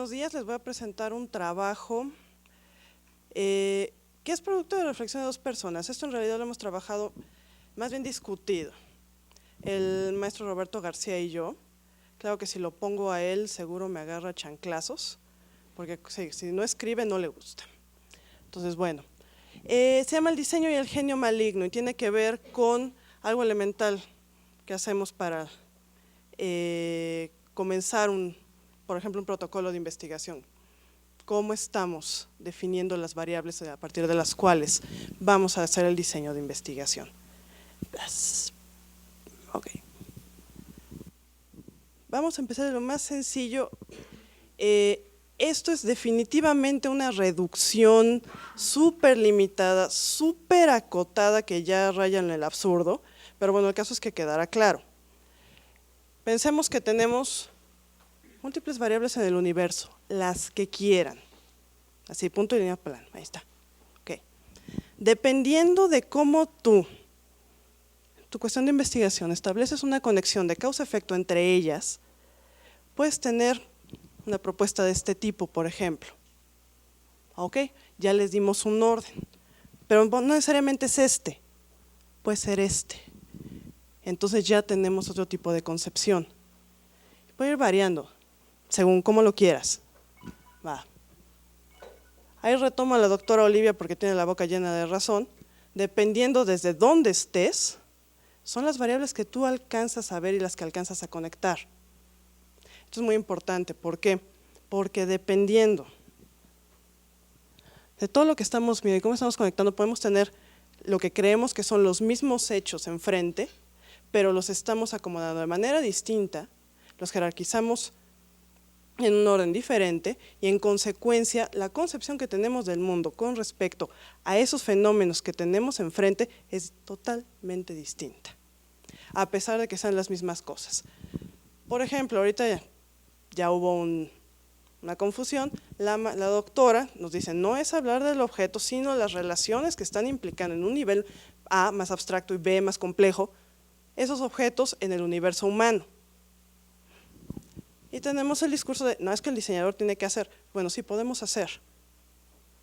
buenos días. Les voy a presentar un trabajo que es producto de reflexión de dos personas. Esto en realidad lo hemos trabajado, más bien discutido, el maestro Roberto García y yo. Claro que si lo pongo a él seguro me agarra chanclazos, porque si no escribe no le gusta. Entonces, bueno, se llama El diseño y el genio maligno y tiene que ver con algo elemental que hacemos para comenzar por ejemplo, un protocolo de investigación. ¿Cómo estamos definiendo las variables a partir de las cuales vamos a hacer el diseño de investigación? Ok. Vamos a empezar de lo más sencillo. Esto es definitivamente una reducción súper limitada, súper acotada, que ya raya en el absurdo, pero bueno, el caso es que quedará claro. Pensemos que tenemos múltiples variables en el universo, las que quieran. Así, punto y línea plano, ahí está. Okay. Dependiendo de cómo tu cuestión de investigación estableces una conexión de causa-efecto entre ellas, puedes tener una propuesta de este tipo, por ejemplo. Ok, ya les dimos un orden, pero no necesariamente es este, puede ser este. Entonces ya tenemos otro tipo de concepción. Puede ir variando, según cómo lo quieras. Va. Ahí retomo a la doctora Olivia porque tiene la boca llena de razón. Dependiendo desde dónde estés, son las variables que tú alcanzas a ver y las que alcanzas a conectar. Esto es muy importante. ¿Por qué? Porque dependiendo de todo lo que estamos viendo y cómo estamos conectando, podemos tener lo que creemos que son los mismos hechos enfrente, pero los estamos acomodando de manera distinta, los jerarquizamos en un orden diferente y en consecuencia la concepción que tenemos del mundo con respecto a esos fenómenos que tenemos enfrente es totalmente distinta, a pesar de que sean las mismas cosas. Por ejemplo, ahorita ya hubo una confusión, la doctora nos dice, no es hablar del objeto, sino las relaciones que están implicando en un nivel A más abstracto y B más complejo, esos objetos en el universo humano. Y tenemos el discurso de, no es que el diseñador tiene que hacer, bueno, sí podemos hacer,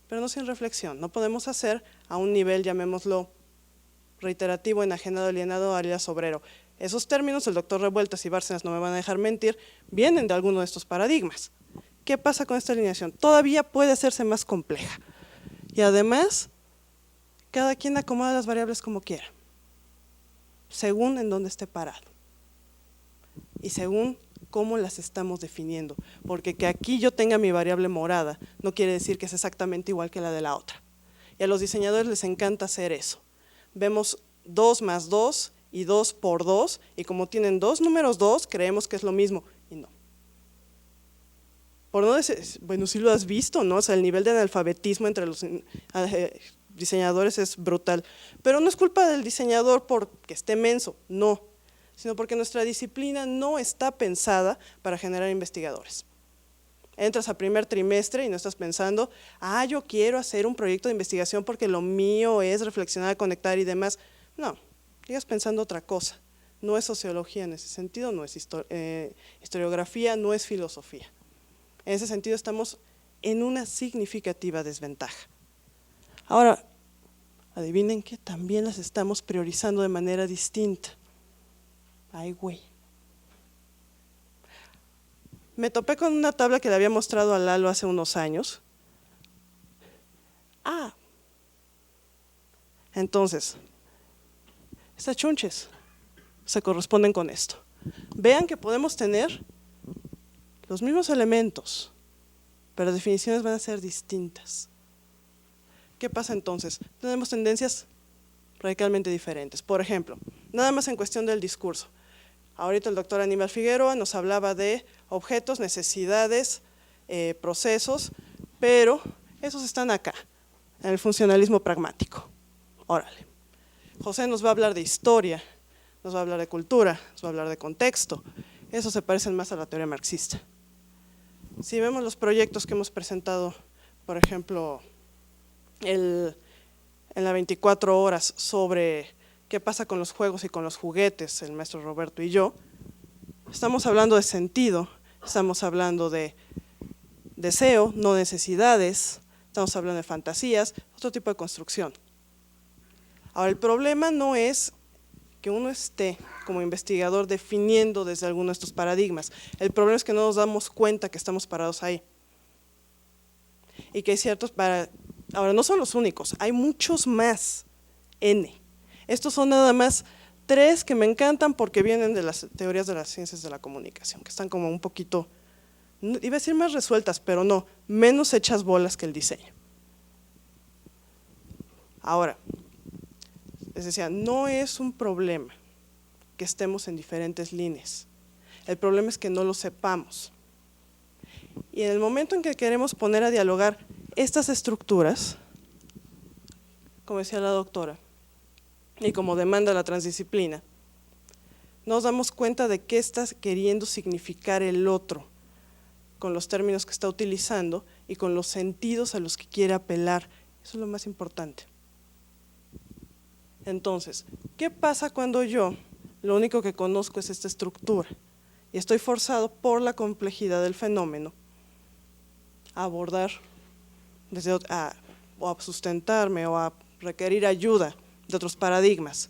pero no sin reflexión, no podemos hacer a un nivel, llamémoslo, reiterativo, enajenado, alienado, alias obrero. Esos términos, el doctor Revueltas y Bárcenas no me van a dejar mentir, vienen de alguno de estos paradigmas. ¿Qué pasa con esta alineación? Todavía puede hacerse más compleja. Y además, cada quien acomoda las variables como quiera, según en dónde esté parado. Y según cómo las estamos definiendo, porque que aquí yo tenga mi variable morada no quiere decir que es exactamente igual que la de la otra. Y a los diseñadores les encanta hacer eso. Vemos 2 más 2 y 2 por 2 y como tienen dos números 2 creemos que es lo mismo y no. Por no decir, bueno, sí lo has visto, ¿no? O sea, el nivel de analfabetismo entre los diseñadores es brutal, pero no es culpa del diseñador porque esté menso, no, sino porque nuestra disciplina no está pensada para generar investigadores. Entras a primer trimestre y no estás pensando, yo quiero hacer un proyecto de investigación porque lo mío es reflexionar, conectar y demás. No, llegas pensando otra cosa. No es sociología en ese sentido, no es historiografía, no es filosofía. En ese sentido estamos en una significativa desventaja. Ahora, adivinen que también las estamos priorizando de manera distinta. Ay, güey. Me topé con una tabla que le había mostrado a Lalo hace unos años. Entonces, estas chunches se corresponden con esto. Vean que podemos tener los mismos elementos, pero las definiciones van a ser distintas. ¿Qué pasa entonces? Tenemos tendencias radicalmente diferentes. Por ejemplo, nada más en cuestión del discurso. Ahorita el doctor Aníbal Figueroa nos hablaba de objetos, necesidades, procesos, pero esos están acá, en el funcionalismo pragmático. Órale. José nos va a hablar de historia, nos va a hablar de cultura, nos va a hablar de contexto. Esos se parecen más a la teoría marxista. Si vemos los proyectos que hemos presentado, por ejemplo, en la 24 horas sobre qué pasa con los juegos y con los juguetes, el maestro Roberto y yo, estamos hablando de sentido, estamos hablando de deseo, no necesidades, estamos hablando de fantasías, otro tipo de construcción. Ahora, el problema no es que uno esté como investigador definiendo desde alguno de estos paradigmas. El problema es que no nos damos cuenta que estamos parados ahí. Y que hay ciertos, ahora no son los únicos, hay muchos más, N. Estos son nada más 3 que me encantan porque vienen de las teorías de las ciencias de la comunicación, que están como un poquito, iba a decir más resueltas, pero no, menos hechas bolas que el diseño. Ahora, les decía, no es un problema que estemos en diferentes líneas. El problema es que no lo sepamos. Y en el momento en que queremos poner a dialogar estas estructuras, como decía la doctora, y como demanda la transdisciplina, nos damos cuenta de qué está queriendo significar el otro, con los términos que está utilizando y con los sentidos a los que quiere apelar. Eso es lo más importante. Entonces, ¿qué pasa cuando yo lo único que conozco es esta estructura y estoy forzado por la complejidad del fenómeno a abordar o a sustentarme o a requerir ayuda de otros paradigmas?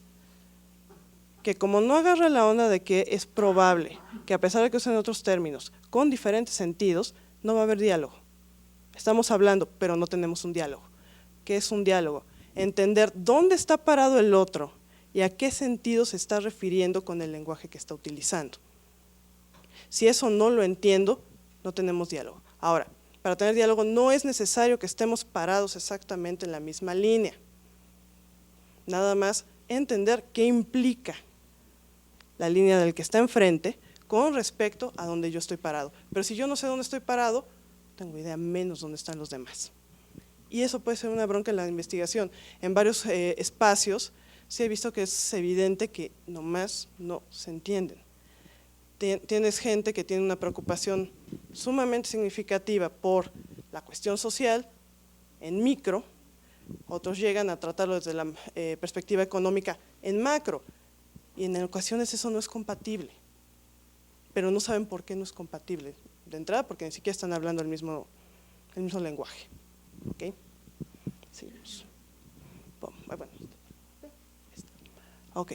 Que como no agarra la onda de que es probable que a pesar de que usen otros términos con diferentes sentidos, no va a haber diálogo. Estamos hablando, pero no tenemos un diálogo. ¿Qué es un diálogo? Entender dónde está parado el otro y a qué sentido se está refiriendo con el lenguaje que está utilizando. Si eso no lo entiendo, no tenemos diálogo. Ahora, para tener diálogo no es necesario que estemos parados exactamente en la misma línea. Nada más entender qué implica la línea del que está enfrente con respecto a donde yo estoy parado. Pero si yo no sé dónde estoy parado, tengo idea menos dónde están los demás. Y eso puede ser una bronca en la investigación. En varios espacios sí he visto que es evidente que nomás no se entienden. Tienes gente que tiene una preocupación sumamente significativa por la cuestión social en micro, otros llegan a tratarlo desde la perspectiva económica en macro, y en ocasiones eso no es compatible, pero no saben por qué no es compatible. De entrada, porque ni siquiera están hablando el mismo lenguaje. ¿Okay? Seguimos. Bueno. Ok.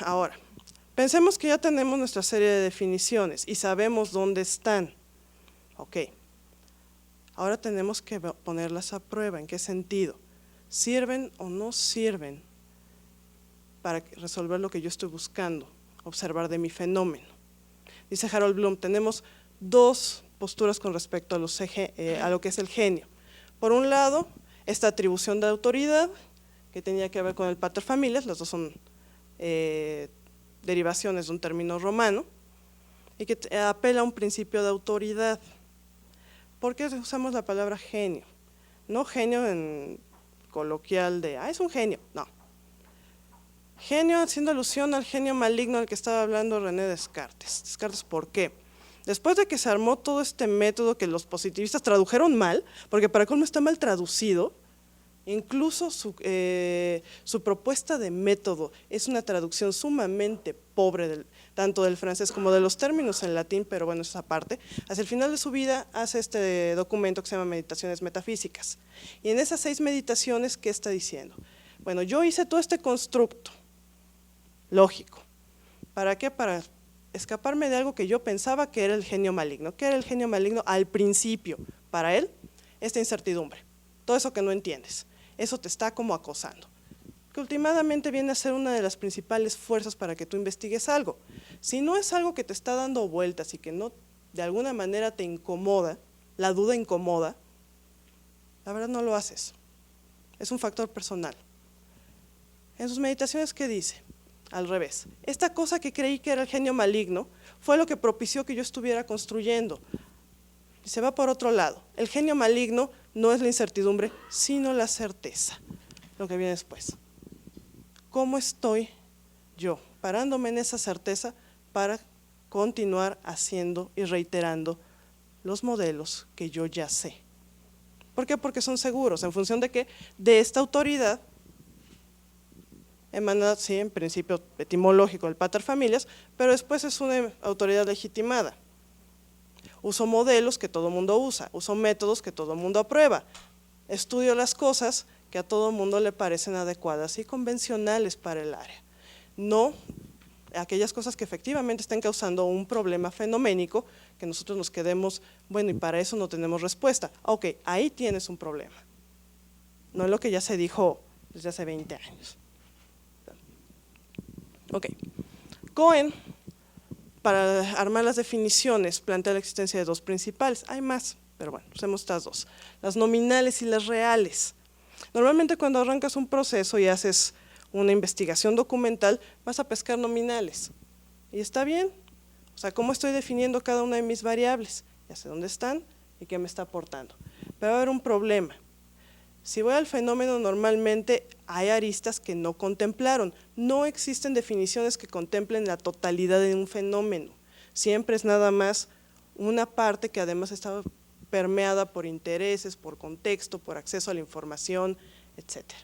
Ahora, pensemos que ya tenemos nuestra serie de definiciones y sabemos dónde están. Ok. Ahora tenemos que ponerlas a prueba. ¿En qué sentido? ¿Sirven o no sirven para resolver lo que yo estoy buscando, observar de mi fenómeno? Dice Harold Bloom, tenemos 2 posturas con respecto a lo que es el genio. Por un lado, esta atribución de autoridad, que tenía que ver con el paterfamilias, las dos son derivaciones de un término romano, y que apela a un principio de autoridad. ¿Por qué usamos la palabra genio? No genio en coloquial de, es un genio, no. Genio haciendo alusión al genio maligno al que estaba hablando René Descartes. Descartes, ¿por qué? Después de que se armó todo este método que los positivistas tradujeron mal, porque para colmo está mal traducido, incluso su propuesta de método es una traducción sumamente pobre, tanto del francés como de los términos en latín, pero bueno, esa parte. Hacia el final de su vida hace este documento que se llama Meditaciones Metafísicas. Y en esas 6 meditaciones, ¿qué está diciendo? Bueno, yo hice todo este constructo lógico. ¿Para qué? Para escaparme de algo que yo pensaba que era el genio maligno. ¿Qué era el genio maligno al principio? Para él, esta incertidumbre, todo eso que no entiendes, eso te está como acosando, que últimamente viene a ser una de las principales fuerzas para que tú investigues algo. Si no es algo que te está dando vueltas y que no de alguna manera te incomoda, la duda incomoda, la verdad no lo haces, es un factor personal. En sus meditaciones, ¿qué dice? Al revés, esta cosa que creí que era el genio maligno fue lo que propició que yo estuviera construyendo. Y se va por otro lado. El genio maligno no es la incertidumbre, sino la certeza, lo que viene después. ¿Cómo estoy yo parándome en esa certeza para continuar haciendo y reiterando los modelos que yo ya sé? ¿Por qué? Porque son seguros, en función de que de esta autoridad emana, sí, en principio etimológico, el paterfamilias, pero después es una autoridad legitimada. uso modelos que todo el mundo usa, uso métodos que todo el mundo aprueba, estudio las cosas que a todo el mundo le parecen adecuadas y convencionales para el área, no aquellas cosas que efectivamente estén causando un problema fenoménico, que nosotros nos quedemos, bueno, y para eso no tenemos respuesta. Ok, ahí tienes un problema, no es lo que ya se dijo desde hace 20 años. Ok, Cohen, para armar las definiciones, plantea la existencia de dos principales, hay más, pero bueno, usemos estas dos, las nominales y las reales. Normalmente cuando arrancas un proceso y haces una investigación documental, vas a pescar nominales, y está bien, o sea, ¿cómo estoy definiendo cada una de mis variables? Ya sé dónde están y qué me está aportando, pero va a haber un problema. Si voy al fenómeno, normalmente hay aristas que no contemplaron, no existen definiciones que contemplen la totalidad de un fenómeno, siempre es nada más una parte que además está permeada por intereses, por contexto, por acceso a la información, etcétera.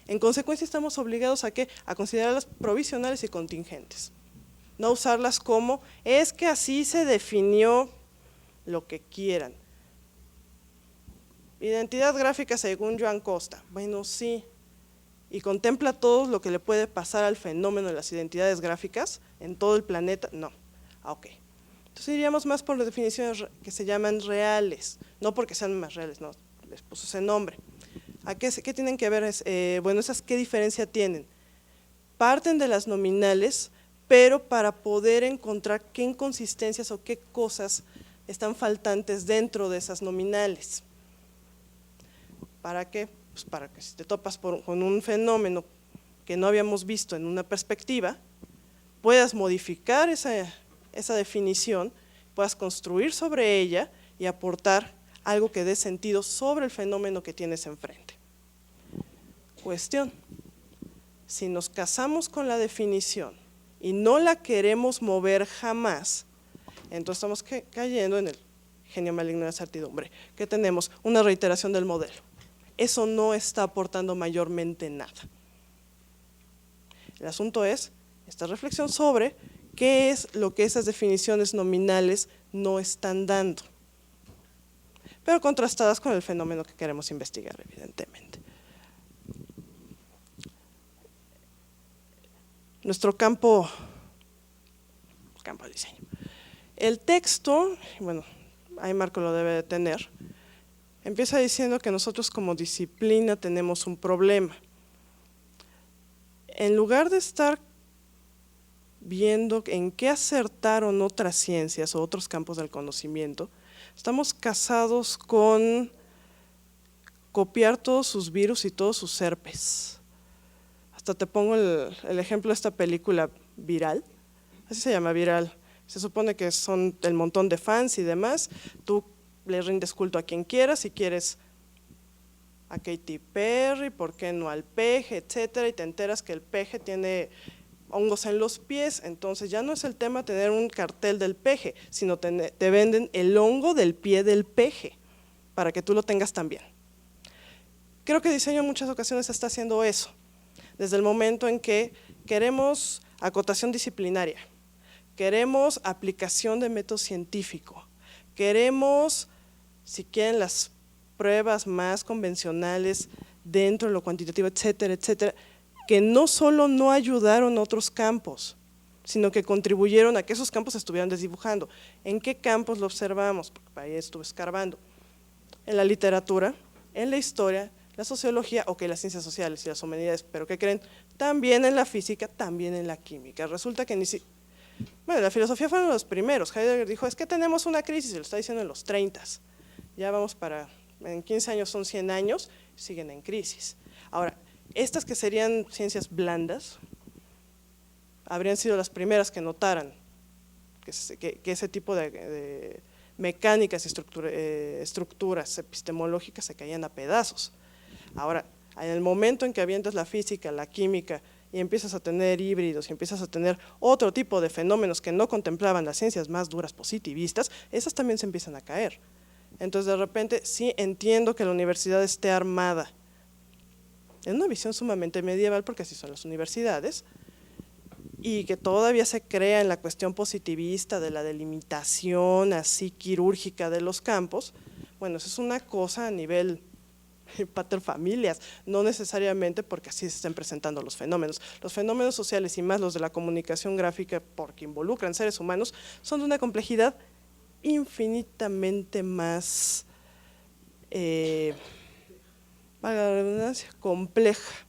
En consecuencia estamos obligados a ¿qué? A considerarlas provisionales y contingentes, no usarlas como, es que así se definió, lo que quieran. Identidad gráfica según Joan Costa, bueno sí, y contempla todo lo que le puede pasar al fenómeno de las identidades gráficas en todo el planeta, no, ok. Entonces iríamos más por las definiciones que se llaman reales, no porque sean más reales, no, les puso ese nombre. ¿A qué tienen que ver? Bueno, esas ¿qué diferencia tienen? Parten de las nominales, pero para poder encontrar qué inconsistencias o qué cosas están faltantes dentro de esas nominales. ¿Para qué? Pues para que si te topas con un fenómeno que no habíamos visto en una perspectiva, puedas modificar esa definición, puedas construir sobre ella y aportar algo que dé sentido sobre el fenómeno que tienes enfrente. Cuestión, si nos casamos con la definición y no la queremos mover jamás, entonces estamos cayendo en el genio maligno de la certidumbre, que tenemos una reiteración del modelo. Eso no está aportando mayormente nada. El asunto es esta reflexión sobre qué es lo que esas definiciones nominales no están dando, pero contrastadas con el fenómeno que queremos investigar, evidentemente. Nuestro campo de diseño. El texto, bueno, ahí Marco lo debe de tener, empieza diciendo que nosotros como disciplina tenemos un problema. En lugar de estar viendo en qué acertaron otras ciencias o otros campos del conocimiento, estamos casados con copiar todos sus virus y todos sus herpes. Hasta te pongo el ejemplo de esta película Viral, así se llama, Viral. Se supone que son el montón de fans y demás, tú le rindes culto a quien quieras, si quieres a Katy Perry, por qué no al peje, etcétera, y te enteras que el peje tiene hongos en los pies, entonces ya no es el tema tener un cartel del peje, sino te venden el hongo del pie del peje, para que tú lo tengas también. Creo que diseño en muchas ocasiones está haciendo eso, desde el momento en que queremos acotación disciplinaria, queremos aplicación de método científico, queremos, si quieren, las pruebas más convencionales dentro de lo cuantitativo, etcétera, etcétera, que no solo no ayudaron a otros campos, sino que contribuyeron a que esos campos se estuvieran desdibujando. ¿En qué campos lo observamos? Porque ahí estuve escarbando. En la literatura, en la historia, la sociología, o que las ciencias sociales y las humanidades, pero ¿qué creen? También en la física, también en la química. Resulta que bueno, la filosofía fueron los primeros. Heidegger dijo, es que tenemos una crisis, y lo está diciendo en los 30. Ya vamos en 15 años son 100 años, siguen en crisis. Ahora, estas que serían ciencias blandas, habrían sido las primeras que notaran que ese tipo de mecánicas y estructuras epistemológicas se caían a pedazos. Ahora, en el momento en que avientas la física, la química, y empiezas a tener híbridos y empiezas a tener otro tipo de fenómenos que no contemplaban las ciencias más duras positivistas, esas también se empiezan a caer. Entonces de repente sí entiendo que la universidad esté armada en una visión sumamente medieval, porque así son las universidades, y que todavía se crea en la cuestión positivista de la delimitación así quirúrgica de los campos, bueno, eso es una cosa a nivel paterfamilias, no necesariamente porque así se estén presentando los fenómenos. Los fenómenos sociales y más los de la comunicación gráfica, porque involucran seres humanos, son de una complejidad infinitamente más, valga la redundancia, compleja.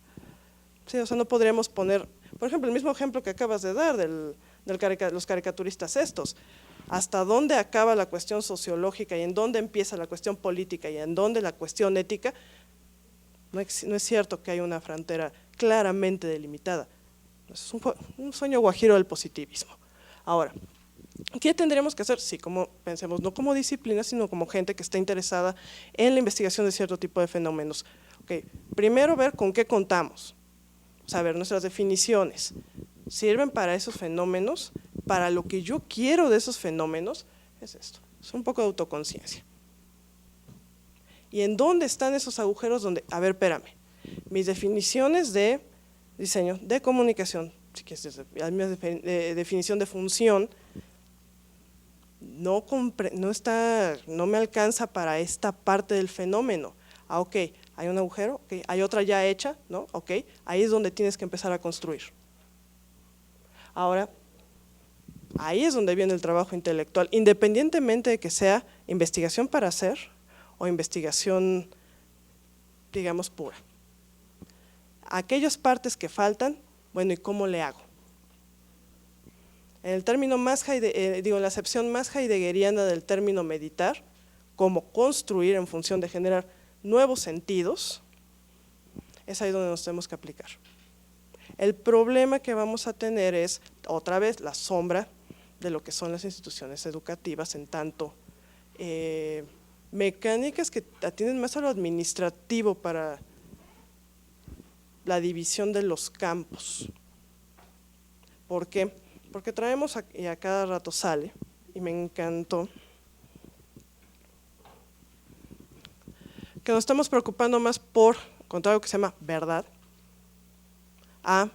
Sí, o sea, no podríamos poner, por ejemplo, el mismo ejemplo que acabas de dar los caricaturistas estos. Hasta dónde acaba la cuestión sociológica y en dónde empieza la cuestión política y en dónde la cuestión ética, no es cierto que hay una frontera claramente delimitada. Es un sueño guajiro del positivismo. Ahora, ¿qué tendríamos que hacer? Sí, como pensemos, no como disciplina, sino como gente que está interesada en la investigación de cierto tipo de fenómenos. Okay. Primero, ver con qué contamos, saber nuestras definiciones. ¿Sirven para esos fenómenos? Para lo que yo quiero de esos fenómenos, es esto, es un poco de autoconciencia. ¿Y en dónde están esos agujeros donde, a ver, espérame, mis definiciones de diseño, de comunicación, la misma definición de función, no me alcanza para esta parte del fenómeno. Ah, ok, hay un agujero, okay, hay otra ya hecha, ¿no? Ok, ahí es donde tienes que empezar a construir. Ahora, ahí es donde viene el trabajo intelectual, independientemente de que sea investigación para hacer o investigación, digamos, pura. Aquellas partes que faltan, bueno, ¿y cómo le hago? En el término más, la acepción más heideggeriana del término meditar, como construir en función de generar nuevos sentidos, es ahí donde nos tenemos que aplicar. El problema que vamos a tener es, otra vez, la sombra de lo que son las instituciones educativas, en tanto mecánicas que atienden más a lo administrativo para la división de los campos. ¿Por qué? Porque traemos, y a cada rato sale, y me encantó, que nos estamos preocupando más por encontrar algo que se llama verdad, a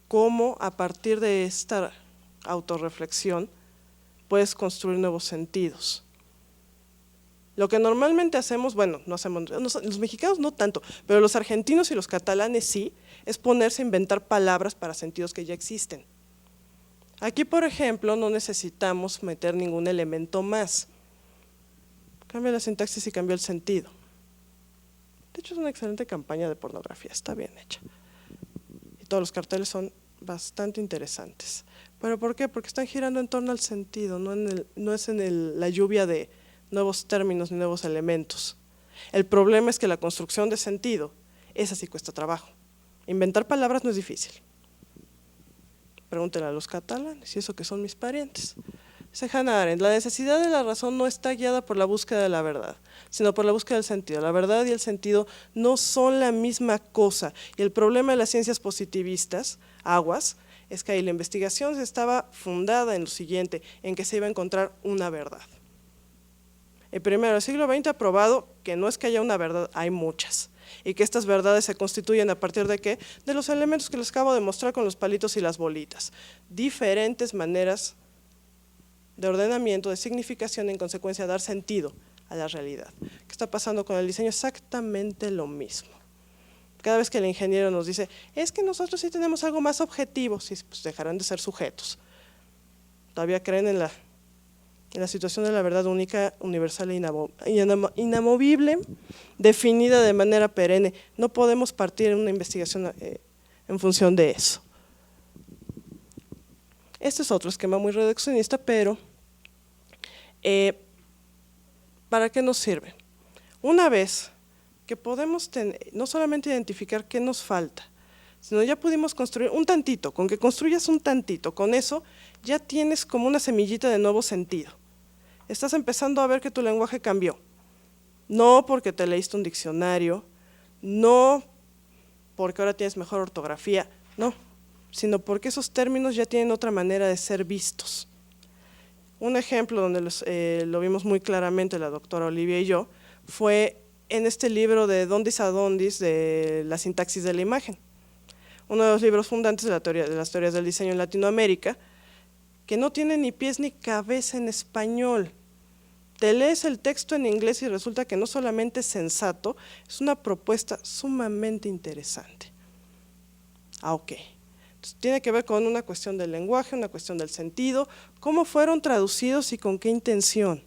cómo a partir de esta autorreflexión puedes construir nuevos sentidos. Lo que normalmente hacemos, bueno, no hacemos, los mexicanos no tanto, pero los argentinos y los catalanes sí, es ponerse a inventar palabras para sentidos que ya existen. Aquí, por ejemplo, no necesitamos meter ningún elemento más. Cambia la sintaxis y cambia el sentido. De hecho, es una excelente campaña de pornografía, está bien hecha. Y todos los carteles son bastante interesantes. ¿Pero por qué? Porque están girando en torno al sentido, no es en la lluvia de nuevos términos ni nuevos elementos. El problema es que la construcción de sentido, esa sí cuesta trabajo. Inventar palabras no es difícil. Pregúntenle a los catalanes, y eso que son mis parientes. Dice Hannah Arendt, la necesidad de la razón no está guiada por la búsqueda de la verdad, sino por la búsqueda del sentido. La verdad y el sentido no son la misma cosa. Y el problema de las ciencias positivistas, aguas, es que ahí la investigación estaba fundada en lo siguiente, en que se iba a encontrar una verdad. El primero del siglo XX ha probado que no es que haya una verdad, hay muchas. Y que estas verdades se constituyen a partir de ¿qué? De los elementos que les acabo de mostrar con los palitos y las bolitas. Diferentes maneras de ordenamiento, de significación, en consecuencia dar sentido a la realidad. ¿Qué está pasando con el diseño? Exactamente lo mismo. Cada vez que el ingeniero nos dice, es que nosotros sí tenemos algo más objetivo, sí, pues dejarán de ser sujetos. Todavía creen en la situación de la verdad única, universal e inamovible, definida de manera perenne. No podemos partir en una investigación en función de eso. Este es otro esquema muy reduccionista, pero ¿para qué nos sirve? Una vez que podemos no solamente identificar qué nos falta, sino ya pudimos construir un tantito, con que construyas un tantito, con eso ya tienes como una semillita de nuevo sentido. Estás empezando a ver que tu lenguaje cambió, no porque te leíste un diccionario, no porque ahora tienes mejor ortografía, no, sino porque esos términos ya tienen otra manera de ser vistos. Un ejemplo donde lo vimos muy claramente la doctora Olivia y yo, fue en este libro de Dondis a Dondis de la sintaxis de la imagen. uno de los libros fundantes de las teorías del diseño en Latinoamérica, que no tiene ni pies ni cabeza en español. Te lees el texto en inglés y resulta que no solamente es sensato, es una propuesta sumamente interesante. Ok. Entonces, tiene que ver con una cuestión del lenguaje, una cuestión del sentido, cómo fueron traducidos y con qué intención.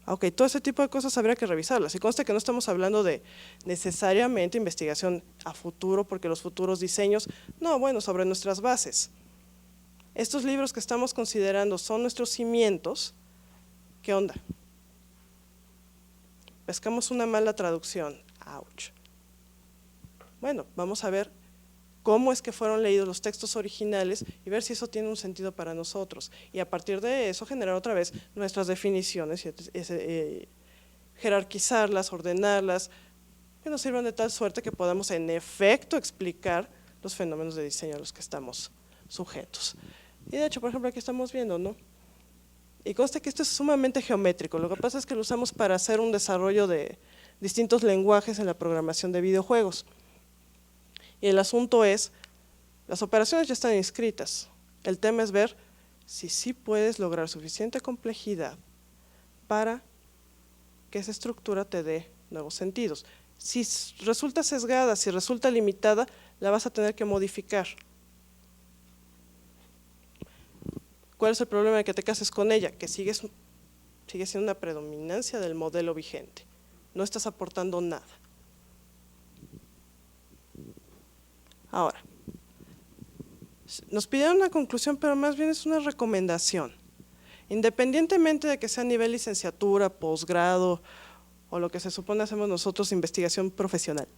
Ok, todo ese tipo de cosas habría que revisarlas. Y consta que no estamos hablando de necesariamente investigación a futuro, porque los futuros diseños, no, bueno, sobre nuestras bases. Estos libros que estamos considerando son nuestros cimientos. ¿Qué onda? Pescamos una mala traducción. Ouch. Bueno, vamos a ver cómo es que fueron leídos los textos originales y ver si eso tiene un sentido para nosotros. Y a partir de eso generar otra vez nuestras definiciones y jerarquizarlas, ordenarlas, que nos sirvan de tal suerte que podamos en efecto explicar los fenómenos de diseño a los que estamos sujetos. Y de hecho, por ejemplo, aquí estamos viendo, ¿no? Y consta que esto es sumamente geométrico. Lo que pasa es que lo usamos para hacer un desarrollo de distintos lenguajes en la programación de videojuegos. Y el asunto es, las operaciones ya están inscritas. El tema es ver si sí puedes lograr suficiente complejidad para que esa estructura te dé nuevos sentidos. Si resulta sesgada, si resulta limitada, la vas a tener que modificar. ¿Cuál es el problema de que te cases con ella? Que sigue siendo una predominancia del modelo vigente. No estás aportando nada. Ahora, nos pidieron una conclusión, pero más bien es una recomendación. Independientemente de que sea a nivel licenciatura, posgrado o lo que se supone hacemos nosotros, investigación profesional,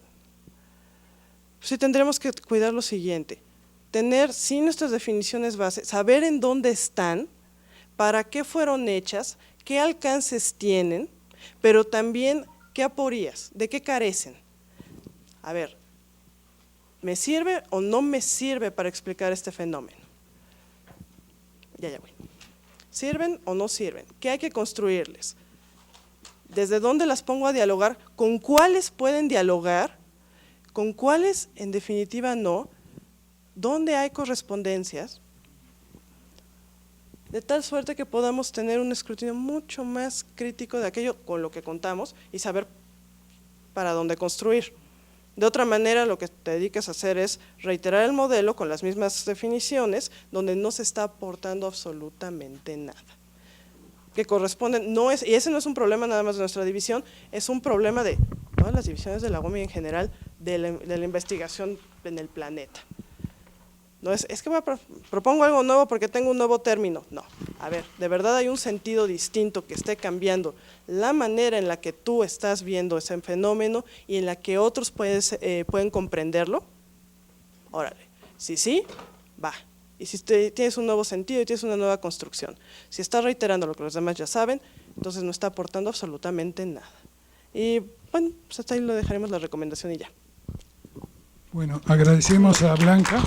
sí tendremos que cuidar lo siguiente. Tener, sí, nuestras definiciones base, saber en dónde están, para qué fueron hechas, qué alcances tienen, pero también qué aporías, de qué carecen. A ver, ¿me sirve o no me sirve para explicar este fenómeno? Ya voy. ¿Sirven o no sirven? ¿Qué hay que construirles? ¿Desde dónde las pongo a dialogar? ¿Con cuáles pueden dialogar? ¿Con cuáles en definitiva no? ¿Dónde hay correspondencias? De tal suerte que podamos tener un escrutinio mucho más crítico de aquello con lo que contamos y saber para dónde construir. De otra manera, lo que te dedicas a hacer es reiterar el modelo con las mismas definiciones, donde no se está aportando absolutamente nada. Que corresponden, y ese no es un problema nada más de nuestra división, es un problema de todas las divisiones de la UOM y en general de la investigación en el planeta. No es que propongo algo nuevo porque tengo un nuevo término. No, a ver, de verdad hay un sentido distinto que esté cambiando la manera en la que tú estás viendo ese fenómeno y en la que otros pueden comprenderlo. Órale, si sí, va. Y si tienes un nuevo sentido y tienes una nueva construcción. Si estás reiterando lo que los demás ya saben, entonces no está aportando absolutamente nada. Y bueno, pues hasta ahí lo dejaremos la recomendación y ya. Bueno, agradecemos a Blanca.